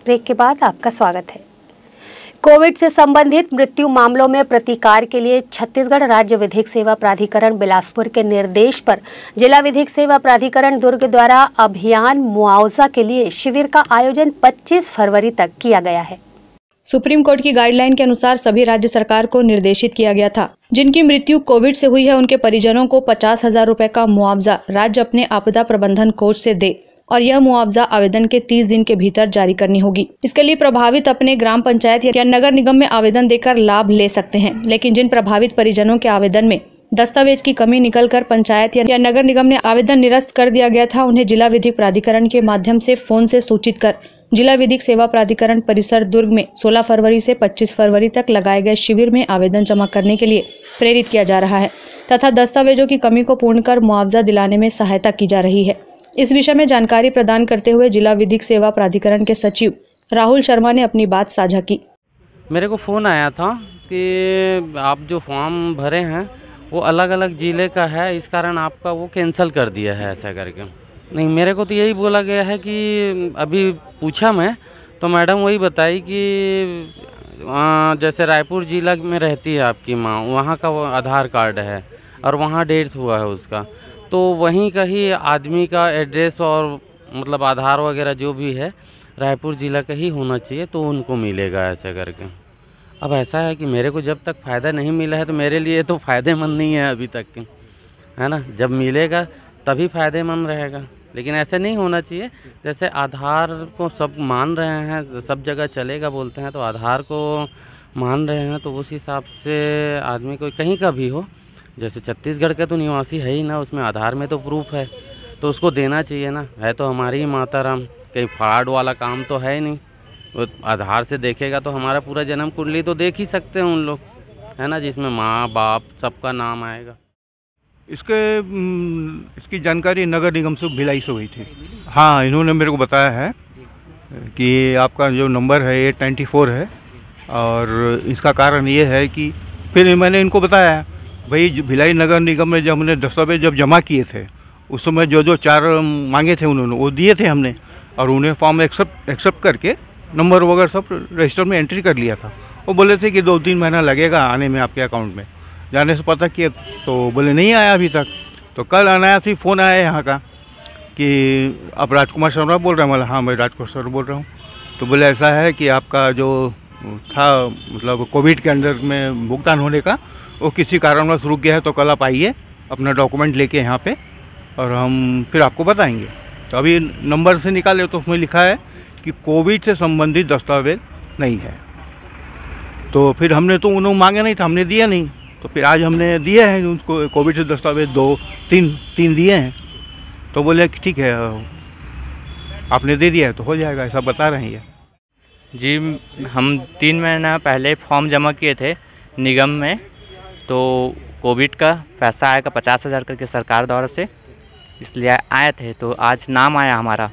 Break के बाद आपका स्वागत है। कोविड से संबंधित मृत्यु मामलों में प्रतिकार के लिए छत्तीसगढ़ राज्य विधिक सेवा प्राधिकरण बिलासपुर के निर्देश पर जिला विधिक सेवा प्राधिकरण दुर्ग द्वारा अभियान मुआवजा के लिए शिविर का आयोजन 25 फरवरी तक किया गया है। सुप्रीम कोर्ट की गाइडलाइन के अनुसार सभी राज्य सरकार को निर्देशित किया गया था, जिनकी मृत्यु कोविड से हुई है उनके परिजनों को 50,000 रुपए का मुआवजा राज्य अपने आपदा प्रबंधन कोष से दे और यह मुआवजा आवेदन के 30 दिन के भीतर जारी करनी होगी। इसके लिए प्रभावित अपने ग्राम पंचायत या नगर निगम में आवेदन देकर लाभ ले सकते हैं, लेकिन जिन प्रभावित परिजनों के आवेदन में दस्तावेज की कमी निकलकर पंचायत या नगर निगम ने आवेदन निरस्त कर दिया गया था, उन्हें जिला विधिक प्राधिकरण के माध्यम से फोन से सूचित कर जिला विधिक सेवा प्राधिकरण परिसर दुर्ग में 16 फरवरी से 25 फरवरी तक लगाए गए शिविर में आवेदन जमा करने के लिए प्रेरित किया जा रहा है तथा दस्तावेजों की कमी को पूर्ण कर मुआवजा दिलाने में सहायता की जा रही है। इस विषय में जानकारी प्रदान करते हुए जिला विधिक सेवा प्राधिकरण के सचिव राहुल शर्मा ने अपनी बात साझा की। मेरे को फ़ोन आया था कि आप जो फॉर्म भरे हैं वो अलग अलग ज़िले का है, इस कारण आपका वो कैंसिल कर दिया है ऐसा करके। नहीं, मेरे को तो यही बोला गया है कि अभी पूछा मैं तो मैडम वही बताई कि जैसे रायपुर ज़िला में रहती है आपकी माँ, वहाँ का वो आधार कार्ड है और वहाँ डेथ हुआ है उसका, तो वहीं का ही आदमी का एड्रेस और मतलब आधार वगैरह जो भी है रायपुर ज़िला का ही होना चाहिए, तो उनको मिलेगा ऐसे करके। अब ऐसा है कि मेरे को जब तक फ़ायदा नहीं मिला है तो मेरे लिए तो फ़ायदेमंद नहीं है अभी तक, है ना। जब मिलेगा तभी फ़ायदेमंद रहेगा, लेकिन ऐसे नहीं होना चाहिए। जैसे आधार को सब मान रहे हैं, सब जगह चलेगा बोलते हैं, तो आधार को मान रहे हैं तो उस हिसाब से आदमी को कहीं का भी हो, जैसे छत्तीसगढ़ का तो निवासी है ही ना, उसमें आधार में तो प्रूफ है तो उसको देना चाहिए ना। है तो हमारी ही माता राम, कहीं फ्रॉड वाला काम तो है नहीं। वो आधार से देखेगा तो हमारा पूरा जन्म कुंडली तो देख ही सकते हैं उन लोग, है ना, जिसमें माँ बाप सबका नाम आएगा। इसकी जानकारी नगर निगम से भिलाई से हुई थी। हाँ, इन्होंने मेरे को बताया है कि आपका जो नंबर है 894 है और इसका कारण ये है कि फिर मैंने इनको बताया भाई भिलाई नगर निगम में जब हमने दस्तावेज जब जमा किए थे उस समय जो 4 मांगे थे उन्होंने वो दिए थे हमने, और उन्हें फॉर्म एक्सेप्ट करके नंबर वगैरह सब रजिस्टर में एंट्री कर लिया था। वो बोले थे कि 2-3 महीना लगेगा आने में आपके अकाउंट में। जाने से पता किया तो बोले नहीं आया अभी तक। तो कल अनायास ही फ़ोन आया यहाँ का कि आप राजकुमार शर्मा बोल रहे हैं। बोला हाँ, मैं राजकुमार शर्मा बोल रहा हूँ। तो बोले ऐसा है कि आपका जो था मतलब कोविड के अंदर में भुगतान होने का वो किसी कारणवश रुक गया है, तो कल आप आइए अपना डॉक्यूमेंट लेके यहाँ पे और हम फिर आपको बताएंगे। तो अभी नंबर से निकाले तो उसमें लिखा है कि कोविड से संबंधित दस्तावेज नहीं है। तो फिर हमने तो उन्होंने मांगे नहीं था, हमने दिया नहीं, तो फिर आज हमने दिए हैं उनको कोविड से दस्तावेज 2-3 दिए हैं। तो बोले कि ठीक है आपने दे दिया है तो हो जाएगा, ऐसा बता रहे हैं। जी, हम 3 महीना पहले फॉर्म जमा किए थे निगम में, तो कोविड का पैसा आएगा 50,000 करके सरकार द्वारा से, इसलिए आए थे। तो आज नाम आया हमारा,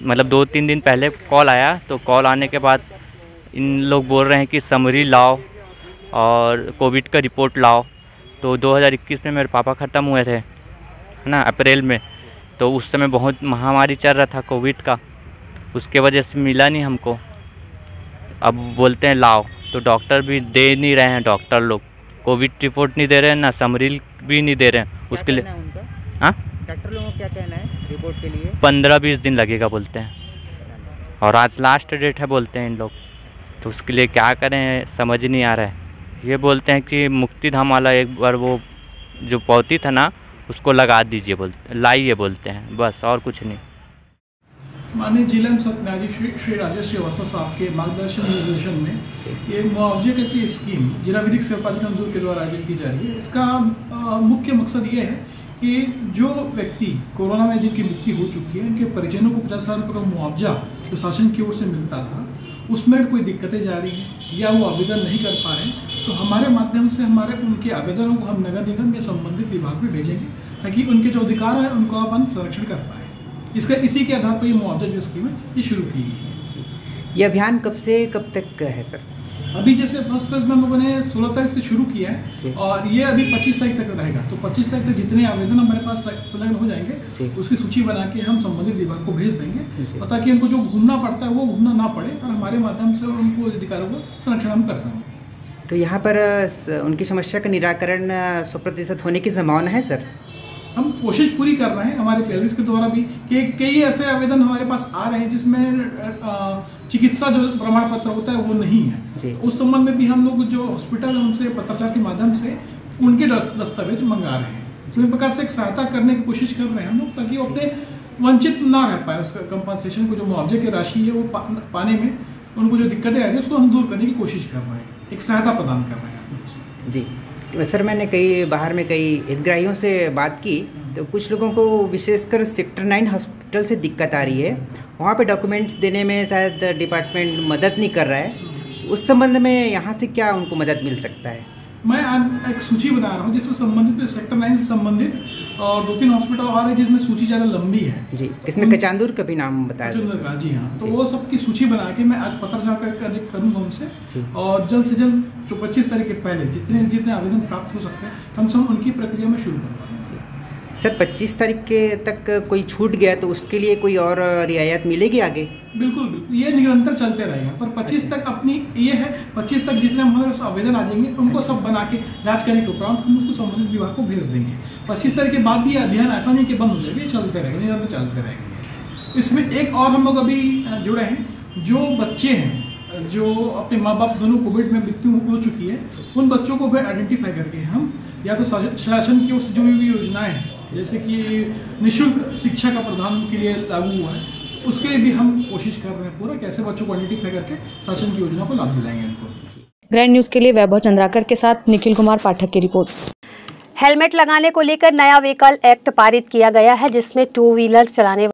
मतलब 2-3 दिन पहले कॉल आया। तो कॉल आने के बाद इन लोग बोल रहे हैं कि समरी लाओ और कोविड का रिपोर्ट लाओ। तो 2021 में मेरे पापा ख़त्म हुए थे, है ना, अप्रैल में। तो उस समय बहुत महामारी चल रहा था कोविड का, उसके वजह से मिला नहीं हमको। अब बोलते हैं लाओ, तो डॉक्टर भी दे नहीं रहे हैं। डॉक्टर लोग कोविड रिपोर्ट नहीं दे रहे हैं, ना समरी भी नहीं दे रहे हैं उसके लिए। हाँ, डॉक्टर लोगों को क्या कहना है रिपोर्ट के लिए? 15-20 दिन लगेगा बोलते हैं, और आज लास्ट डेट है बोलते हैं इन लोग। तो उसके लिए क्या करें समझ नहीं आ रहा है। ये बोलते हैं कि मुक्तिधाम वाला एक बार वो जो पौती था ना उसको लगा दीजिए, लाइए बोलते हैं, बस और कुछ नहीं। माननीय जिला एवं सत्र न्यायाधीश श्री राजेश श्रीवास्तव साहब के मार्गदर्शन निर्देशन में ये मुआवजे की स्कीम जिला विधिक सेवा प्राधिकरण दुर्ग के द्वारा आयोजित की जा रही है। इसका मुख्य मकसद ये है कि जो व्यक्ति कोरोना में जिनकी मृत्यु हो चुकी है उनके परिजनों को 50,000 रुपये का मुआवजा जो शासन की ओर से मिलता था उसमें कोई दिक्कतें जा रही हैं या वो आवेदन नहीं कर पा रहे हैं, तो हमारे माध्यम से हमारे उनके आवेदनों को हम नगर निगम या संबंधित विभाग में भेजेंगे ताकि उनके जो अधिकार है उनको अपन संरक्षण कर पाए। इसी के आधार पर ये मुआवजा जो स्कीम है ये शुरू की गई है। ये अभियान कब से कब तक है सर? अभी जैसे फर्स्ट फेज में हम लोगों ने 16 तारीख से शुरू किया है और ये अभी 25 तारीख तक रहेगा। तो 25 तारीख तक जितने आवेदन हमारे पास संलग्न हो जाएंगे उसकी सूची बना के हम संबंधित विभाग को भेज देंगे और ताकि उनको जो घूमना पड़ता है वो घूमना ना पड़े और हमारे माध्यम से उनको अधिकारों को संरक्षण हम कर सकें। तो यहाँ पर उनकी समस्या का निराकरण 100% होने की संभावना है सर? हम कोशिश पूरी कर रहे हैं हमारे पेलविस के द्वारा भी कि कई ऐसे आवेदन हमारे पास आ रहे हैं जिसमें चिकित्सा जो प्रमाण पत्र होता है वो नहीं है। उस संबंध में भी हम लोग जो हॉस्पिटल है उनसे पत्राचार के माध्यम से उनके दस्तावेज मंगा रहे हैं। तो इस प्रकार से एक सहायता करने की कोशिश कर रहे हैं हम लोग ताकि वो अपने वंचित ना रह पाए। उसका कंपनसेशन को जो मुआवजे की राशि है वो पाने में उनको जो दिक्कतें आ रही है उसको हम दूर करने की कोशिश कर रहे हैं, एक सहायता प्रदान कर रहे हैं। जी सर, मैंने बाहर में कई हितग्राहियों से बात की तो कुछ लोगों को विशेषकर सेक्टर 9 हॉस्पिटल से दिक्कत आ रही है। वहाँ पे डॉक्यूमेंट्स देने में शायद डिपार्टमेंट मदद नहीं कर रहा है। उस संबंध में यहाँ से क्या उनको मदद मिल सकता है? मैं आज एक सूची बना रहा हूँ जिसमें संबंधित सेक्टर 9 से संबंधित और 2-3 हॉस्पिटल आ रहे हैं जिसमें सूची ज़्यादा लंबी है। जी, इसमें कचांदूर का भी नाम बताया का। जी हाँ, तो वो सबकी सूची बना के मैं आज पत्राचार करूँगा उनसे और जल्द से जल्द जो 25 तारीख के पहले जितने आवेदन प्राप्त हो सकते हैं हम सब उनकी प्रक्रिया में शुरू करवा देंगे। सर 25 तारीख के तक कोई छूट गया तो उसके लिए कोई और रियायत मिलेगी आगे? बिल्कुल बिल्कुल, ये निरंतर चलते रहेगा पर 25 तक अपनी ये है 25 तक जितने हमारे पास आवेदन आ जाएंगे उनको सब बना के जांच करने के उपरांत हम उसको संबंधित विभाग को भेज देंगे। 25 तारीख के बाद भी अभियान ऐसा नहीं कि बंद हो जाएगा, ये चलते रहेगा, निरंतर चलते रहेंगे। इसमें एक और हम लोग अभी जुड़े हैं, जो बच्चे हैं जो अपने माँ बाप दोनों कोविड में मृत्यु हो चुकी है उन बच्चों को भी आइडेंटिफाई करके हम या तो शासन की ओर से जो भी योजनाएं हैं जैसे कि निःशुल्क शिक्षा का प्रदान के लिए लागू हुआ है उसके लिए भी हम कोशिश कर रहे हैं पूरा कैसे बच्चों को आइडेंटिफाई करके शासन की योजना को लाभ दिलाएंगे उनको। ग्रैंड न्यूज के लिए वैभव चंद्राकर के साथ निखिल कुमार पाठक की रिपोर्ट। हेलमेट लगाने को लेकर नया व्हीकल एक्ट पारित किया गया है जिसमें 2 व्हीलर चलाने